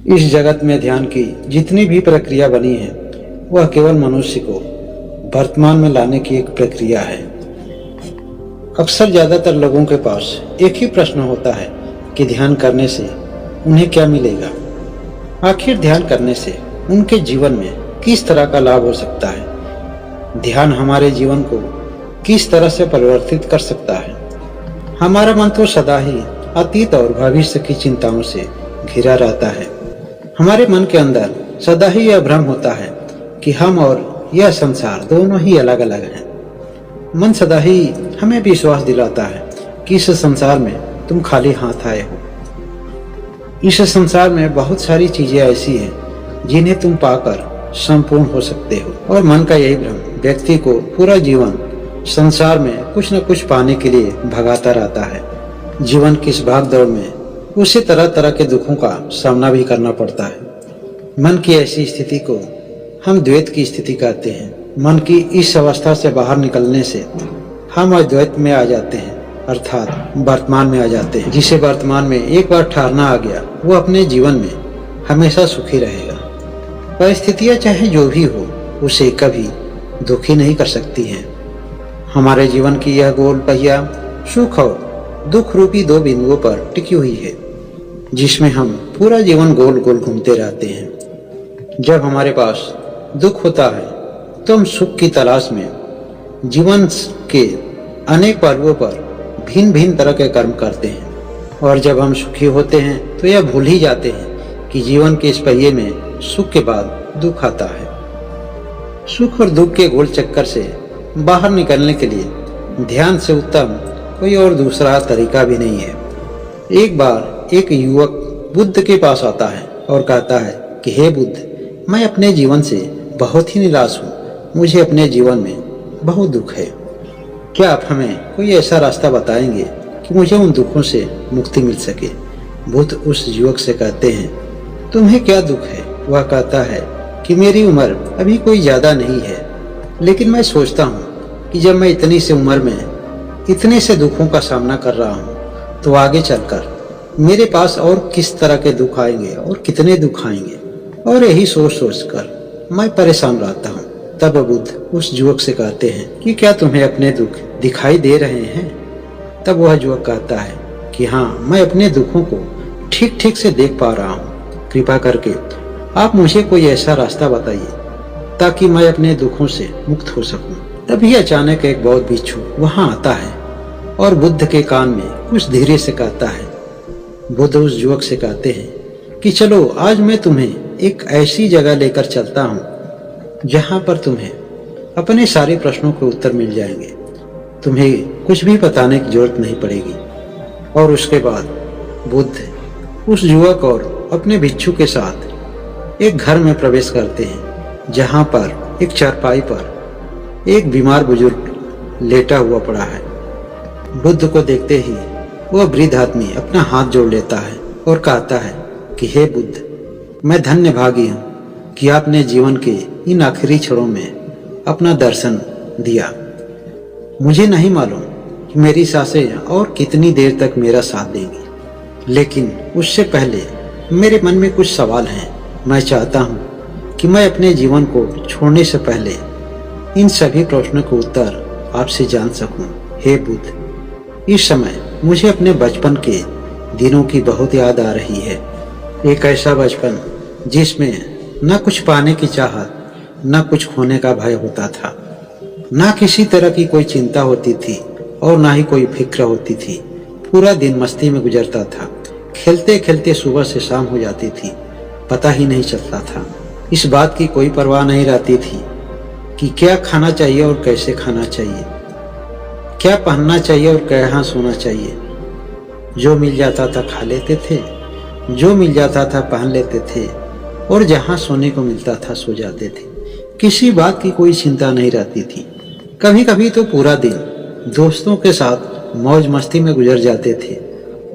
इस जगत में ध्यान की जितनी भी प्रक्रिया बनी है वह केवल मनुष्य को वर्तमान में लाने की एक प्रक्रिया है। अक्सर ज्यादातर लोगों के पास एक ही प्रश्न होता है कि ध्यान करने से उन्हें क्या मिलेगा। आखिर ध्यान करने से उनके जीवन में किस तरह का लाभ हो सकता है। ध्यान हमारे जीवन को किस तरह से परिवर्तित कर सकता है। हमारा मन तो सदा ही अतीत और भविष्य की चिंताओं से घिरा रहता है। हमारे मन के अंदर सदा ही यह भ्रम होता है कि हम और यह संसार दोनों ही अलग अलग हैं। मन सदा ही हमें विश्वास दिलाता है कि इस संसार में तुम खाली हाथ आए हो। इस संसार में बहुत सारी चीजें ऐसी हैं जिन्हें तुम पाकर संपूर्ण हो सकते हो। और मन का यही भ्रम व्यक्ति को पूरा जीवन संसार में कुछ न कुछ पाने के लिए भगाता रहता है। जीवन की इस भागदौड़ में उसे तरह तरह के दुखों का सामना भी करना पड़ता है। मन की ऐसी स्थिति को हम द्वैत की स्थिति कहते हैं। मन की इस अवस्था से बाहर निकलने से हम अद्वैत में आ जाते हैं, अर्थात वर्तमान में आ जाते हैं। जिसे वर्तमान में एक बार ठहरना आ गया वो अपने जीवन में हमेशा सुखी रहेगा। परिस्थितियां चाहे जो भी हो उसे कभी दुखी नहीं कर सकती हैं। हमारे जीवन की यह गोल पहिया सुख और दुख रूपी दो बिंदुओं पर टिकी हुई है, जिसमें हम पूरा जीवन गोल गोल घूमते रहते हैं। जब हमारे पास दुख होता है तो हम सुख की तलाश में जीवन के अनेक पहलुओं पर भिन्न भिन्न तरह के कर्म करते हैं। और जब हम सुखी होते हैं तो यह भूल ही जाते हैं कि जीवन के इस पहिए में सुख के बाद दुख आता है। सुख और दुख के गोल चक्कर से बाहर निकलने के लिए ध्यान से उत्तम कोई और दूसरा तरीका भी नहीं है। एक बार एक युवक बुद्ध के पास आता है और कहता है कि हे बुद्ध, मैं अपने जीवन से बहुत ही निराश हूँ। मुझे अपने जीवन में बहुत दुख है। क्या आप हमें कोई ऐसा रास्ता बताएंगे कि मुझे उन दुखों से मुक्ति मिल सके। बुद्ध उस युवक से कहते हैं, तुम्हें क्या दुख है। वह कहता है कि मेरी उम्र अभी कोई ज्यादा नहीं है, लेकिन मैं सोचता हूँ कि जब मैं इतनी सी उम्र में इतने से दुखों का सामना कर रहा हूँ तो आगे चलकर मेरे पास और किस तरह के दुख आएंगे और कितने दुख आएंगे। और यही सोच सोच कर मैं परेशान रहता हूँ। तब बुद्ध उस युवक से कहते हैं कि क्या तुम्हें अपने दुख दिखाई दे रहे हैं। तब वह युवक कहता है कि हाँ, मैं अपने दुखों को ठीक ठीक से देख पा रहा हूँ। कृपा करके आप मुझे कोई ऐसा रास्ता बताइए ताकि मैं अपने दुखों से मुक्त हो सकूं। तभी अचानक एक बौद्ध भिक्षु वहां आता है और बुद्ध के कान में कुछ धीरे से कहता है। बुद्ध उस युवक से कहते हैं कि चलो, आज मैं तुम्हें एक ऐसी जगह लेकर चलता हूँ जहाँ पर तुम्हें अपने सारे प्रश्नों के उत्तर मिल जाएंगे। तुम्हें कुछ भी बताने की जरूरत नहीं पड़ेगी। और उसके बाद बुद्ध उस युवक और अपने भिक्षु के साथ एक घर में प्रवेश करते हैं, जहाँ पर एक चारपाई पर एक बीमार बुजुर्ग लेटा हुआ पड़ा है। बुद्ध को देखते ही वह वृद्ध आदमी अपना हाथ जोड़ लेता है और कहता है कि हे बुद्ध, मैं धन्य भागी हूँ कि आपने जीवन के इन आखिरी क्षणों में अपना दर्शन दिया। मुझे नहीं मालूम कि मेरी सांसें और कितनी देर तक मेरा साथ देंगी, लेकिन उससे पहले मेरे मन में कुछ सवाल हैं। मैं चाहता हूँ कि मैं अपने जीवन को छोड़ने से पहले इन सभी प्रश्नों के उत्तर आपसे जान सकूं। हे बुद्ध, इस समय मुझे अपने बचपन के दिनों की बहुत याद आ रही है। एक ऐसा बचपन जिसमें न कुछ पाने की चाहत, न कुछ खोने का भय होता था, न किसी तरह की कोई चिंता होती थी और न ही कोई फिक्र होती थी। पूरा दिन मस्ती में गुजरता था। खेलते खेलते सुबह से शाम हो जाती थी, पता ही नहीं चलता था। इस बात की कोई परवाह नहीं रहती थी कि क्या खाना चाहिए और कैसे खाना चाहिए, क्या पहनना चाहिए और कहाँ सोना चाहिए। जो मिल जाता था खा लेते थे, जो मिल जाता था पहन लेते थे, और जहाँ सोने को मिलता था सो जाते थे। किसी बात की कोई चिंता नहीं रहती थी। कभी कभी तो पूरा दिन दोस्तों के साथ मौज मस्ती में गुजर जाते थे।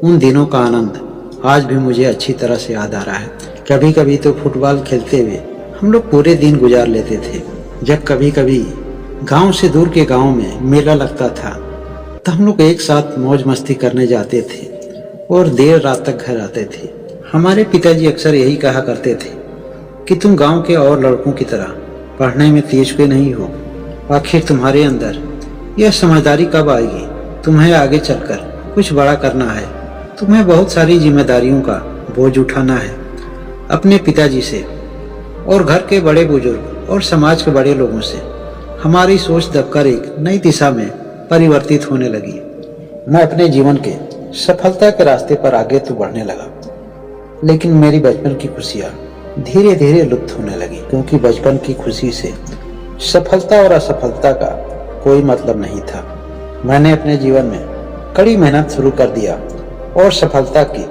उन दिनों का आनंद आज भी मुझे अच्छी तरह से याद आ रहा है। कभी कभी तो फुटबॉल खेलते हुए हम लोग पूरे दिन गुजार लेते थे। जब कभी कभी गांव से दूर के गांव में मेला लगता था तो हम लोग एक साथ मौज मस्ती करने जाते थे और देर रात तक घर आते थे। हमारे पिताजी अक्सर यही कहा करते थे कि तुम गांव के और लड़कों की तरह पढ़ने में तेज क्यों नहीं हो। आखिर तुम्हारे अंदर यह समझदारी कब आएगी। तुम्हें आगे चलकर कुछ बड़ा करना है। तुम्हें बहुत सारी जिम्मेदारियों का बोझ उठाना है। अपने पिताजी से और घर के बड़े बुजुर्ग और समाज के बड़े लोगों से हमारी सोच दबकर एक नई दिशा में परिवर्तित होने लगी। मैं अपने जीवन के सफलता के रास्ते पर आगे तो बढ़ने लगा, लेकिन मेरी बचपन की खुशियां धीरे धीरे लुप्त होने लगी, क्योंकि बचपन की खुशी से सफलता और असफलता का कोई मतलब नहीं था। मैंने अपने जीवन में कड़ी मेहनत शुरू कर दिया और सफलता की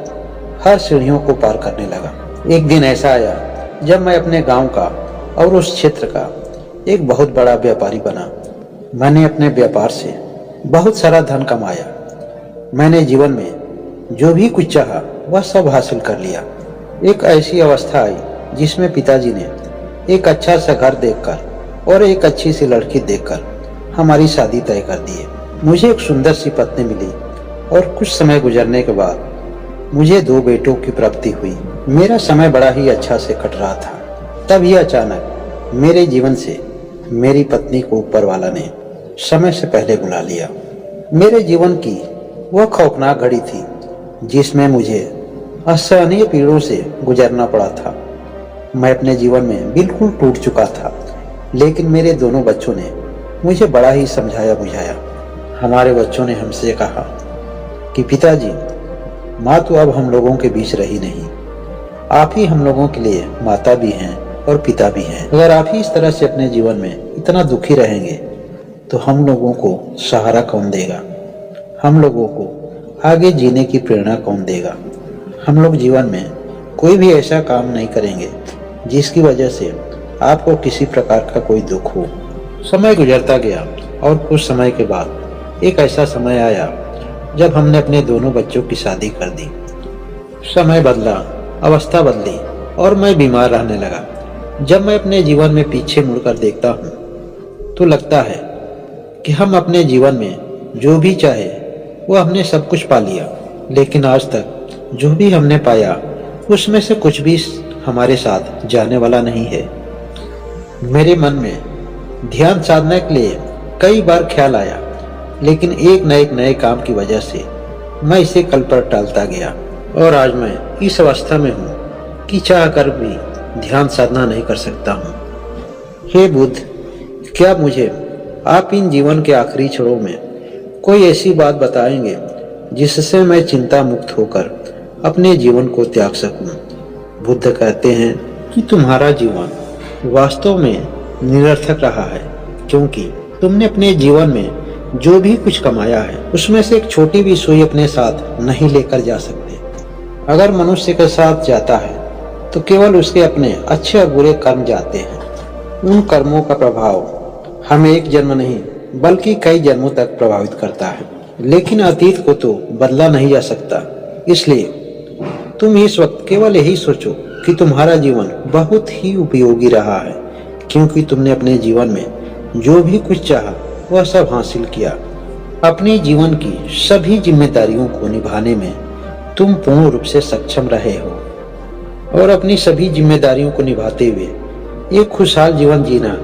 हर सीढ़ियों को पार करने लगा। एक दिन ऐसा आया जब मैं अपने गांव का और उस क्षेत्र का एक बहुत बड़ा व्यापारी बना। मैंने अपने व्यापार से बहुत सारा धन कमाया। मैंने जीवन में जो भी कुछ चाहा वह सब हासिल कर लिया। एक ऐसी अवस्था आई जिसमें पिताजी ने एक अच्छा सा घर देखकर और एक अच्छी सी लड़की देखकर हमारी शादी तय कर दी। मुझे एक सुंदर सी पत्नी मिली और कुछ समय गुजरने के बाद मुझे 2 बेटों की प्राप्ति हुई। मेरा समय बड़ा ही अच्छा से कट रहा था। तभी अचानक मेरे जीवन से मेरी पत्नी को ऊपर वाला ने समय से पहले बुला लिया। मेरे जीवन की वह खौफनाक घड़ी थी जिसमें मुझे असहनीय पीड़ों से गुजरना पड़ा था। मैं अपने जीवन में बिल्कुल टूट चुका था, लेकिन मेरे दोनों बच्चों ने मुझे बड़ा ही समझाया बुझाया। हमारे बच्चों ने हमसे कहा कि पिताजी, माँ तो अब हम लोगों के बीच रही नहीं, आप ही हम लोगों के लिए माता भी हैं और पिता भी हैं। अगर आप ही इस तरह से अपने जीवन में इतना दुखी रहेंगे तो हम लोगों को सहारा कौन देगा। हम लोगों को आगे जीने की प्रेरणा कौन देगा। हम लोग जीवन में कोई भी ऐसा काम नहीं करेंगे जिसकी वजह से आपको किसी प्रकार का कोई दुख हो। समय गुजरता गया और कुछ समय के बाद एक ऐसा समय आया जब हमने अपने दोनों बच्चों की शादी कर दी। समय बदला, अवस्था बदली और मैं बीमार रहने लगा। जब मैं अपने जीवन में पीछे मुड़कर देखता हूँ तो लगता है कि हम अपने जीवन में जो भी चाहे वो हमने सब कुछ पा लिया, लेकिन आज तक जो भी हमने पाया उसमें से कुछ भी हमारे साथ जाने वाला नहीं है। मेरे मन में ध्यान साधने के लिए कई बार ख्याल आया, लेकिन एक न एक नए काम की वजह से मैं इसे कल पर टालता गया और आज मैं इस अवस्था में हूँ कि चाह कर भी ध्यान साधना नहीं कर सकता हूँ। हे बुद्ध, क्या मुझे आप इन जीवन के आखिरी क्षणों में कोई ऐसी बात बताएंगे जिससे मैं चिंता मुक्त होकर अपने जीवन को त्याग सकूं। बुद्ध कहते हैं कि तुम्हारा जीवन वास्तव में निरर्थक रहा है, क्योंकि तुमने अपने जीवन में जो भी कुछ कमाया है उसमें से एक छोटी भी सुई अपने साथ नहीं लेकर जा सकते। अगर मनुष्य के साथ जाता है तो केवल उसके अपने अच्छे और बुरे कर्म जाते हैं। उन कर्मों का प्रभाव हमें एक जन्म नहीं बल्कि कई जन्मों तक प्रभावित करता है, लेकिन अतीत को तो बदला नहीं जा सकता। इसलिए तुम इस वक्त केवल यही सोचो कि तुम्हारा जीवन बहुत ही उपयोगी रहा है, क्योंकि तुमने अपने जीवन में जो भी कुछ चाहा वह सब हासिल किया। अपने जीवन की सभी जिम्मेदारियों को निभाने में तुम पूर्ण रूप से सक्षम रहे हो और अपनी सभी जिम्मेदारियों को निभाते हुए एक खुशहाल जीवन जीना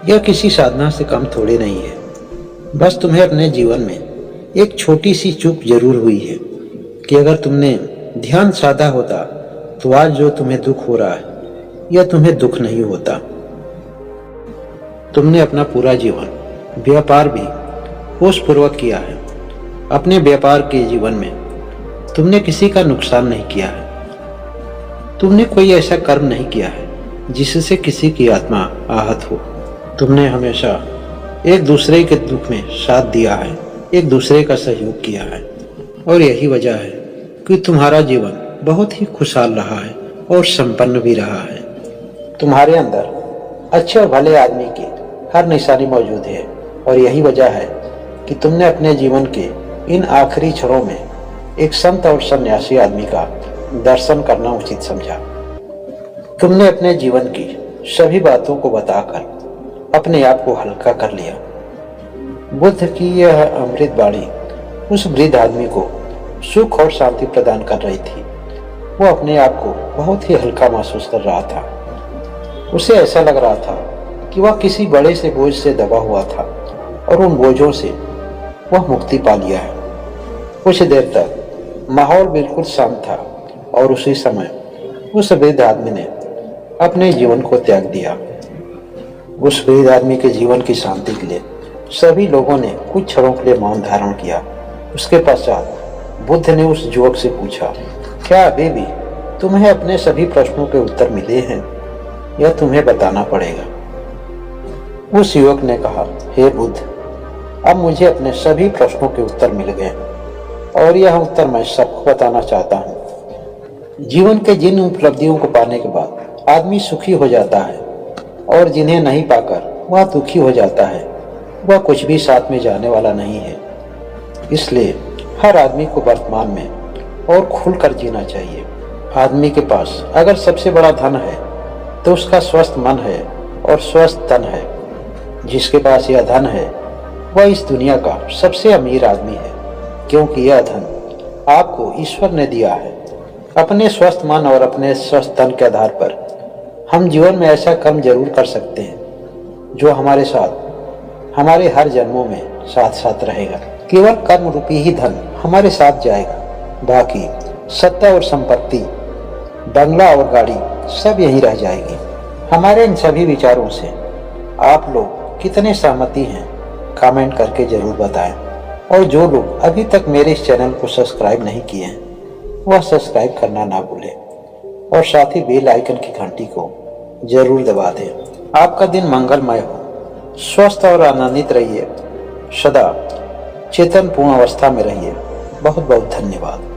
यह किसी साधना से कम थोड़े नहीं है। बस तुम्हें अपने जीवन में एक छोटी सी चूक जरूर हुई है कि अगर तुमने ध्यान साधा होता तो आज जो तुम्हें दुख हो रहा है यह तुम्हें दुख नहीं होता। तुमने अपना पूरा जीवन व्यापार भी होशपूर्वक किया है। अपने व्यापार के जीवन में तुमने किसी का नुकसान नहीं किया है। तुमने कोई ऐसा कर्म नहीं किया है जिससे किसी की आत्मा आहत हो। तुमने हमेशा एक दूसरे के दुख में साथ दिया है, एक दूसरे का सहयोग किया है, और यही वजह है कि तुम्हारा जीवन बहुत ही खुशहाल रहा है और संपन्न भी रहा है। तुम्हारे अंदर अच्छे और भले आदमी की हर निशानी मौजूद है, और यही वजह है कि तुमने अपने जीवन के इन आखिरी क्षणों में एक संत और सन्यासी आदमी का दर्शन करना उचित समझा। तुमने अपने जीवन की सभी बातों को बताकर अपने आप को हल्का कर लिया। बुद्ध की यह अमृत वाणी उस वृद्ध आदमी को सुख और शांति प्रदान कर रही थी। वो अपने आप को बहुत ही हल्का महसूस कर रहा था। उसे ऐसा लग रहा था कि वह किसी बड़े से बोझ से दबा हुआ था और उन बोझों से वह मुक्ति पा लिया है। कुछ देर तक माहौल बिल्कुल शांत था और उसी समय उस वृद्ध आदमी ने अपने जीवन को त्याग दिया। उस वृद्ध आदमी के जीवन की शांति के लिए सभी लोगों ने कुछ क्षणों के लिए मौन धारण किया। उसके पश्चात बुद्ध ने उस युवक से पूछा, क्या अभी भी तुम्हें अपने सभी प्रश्नों के उत्तर मिले हैं? यह तुम्हें बताना पड़ेगा। उस युवक ने कहा, हे बुद्ध, अब मुझे अपने सभी प्रश्नों के उत्तर मिल गए और यह उत्तर मैं सबको बताना चाहता हूँ। जीवन के जिन उपलब्धियों को पाने के बाद आदमी सुखी हो जाता है और जिन्हें नहीं पाकर वह दुखी हो जाता है, वह कुछ भी साथ में जाने वाला नहीं है। इसलिए हर आदमी को वर्तमान में और खुलकर जीना चाहिए। आदमी के पास अगर सबसे बड़ा धन है तो उसका स्वस्थ मन है और स्वस्थ तन है। जिसके पास यह धन है वह इस दुनिया का सबसे अमीर आदमी है, क्योंकि यह धन आपको ईश्वर ने दिया है। अपने स्वस्थ मन और अपने स्वस्थ तन के आधार पर हम जीवन में ऐसा कर्म जरूर कर सकते हैं जो हमारे साथ हमारे हर जन्मों में साथ साथ रहेगा। केवल कर्म रूपी ही धन हमारे साथ जाएगा, बाकी सत्ता और संपत्ति, बंगला और गाड़ी सब यहीं रह जाएगी। हमारे इन सभी विचारों से आप लोग कितने सहमति हैं कमेंट करके जरूर बताएं। और जो लोग अभी तक मेरे इस चैनल को सब्सक्राइब नहीं किए हैं वह सब्सक्राइब करना ना भूलें और साथ ही बेल आइकन की घंटी को जरूर दबा दें। आपका दिन मंगलमय हो, स्वस्थ और आनंदित रहिए, सदा चेतन पूर्ण अवस्था में रहिए। बहुत बहुत धन्यवाद।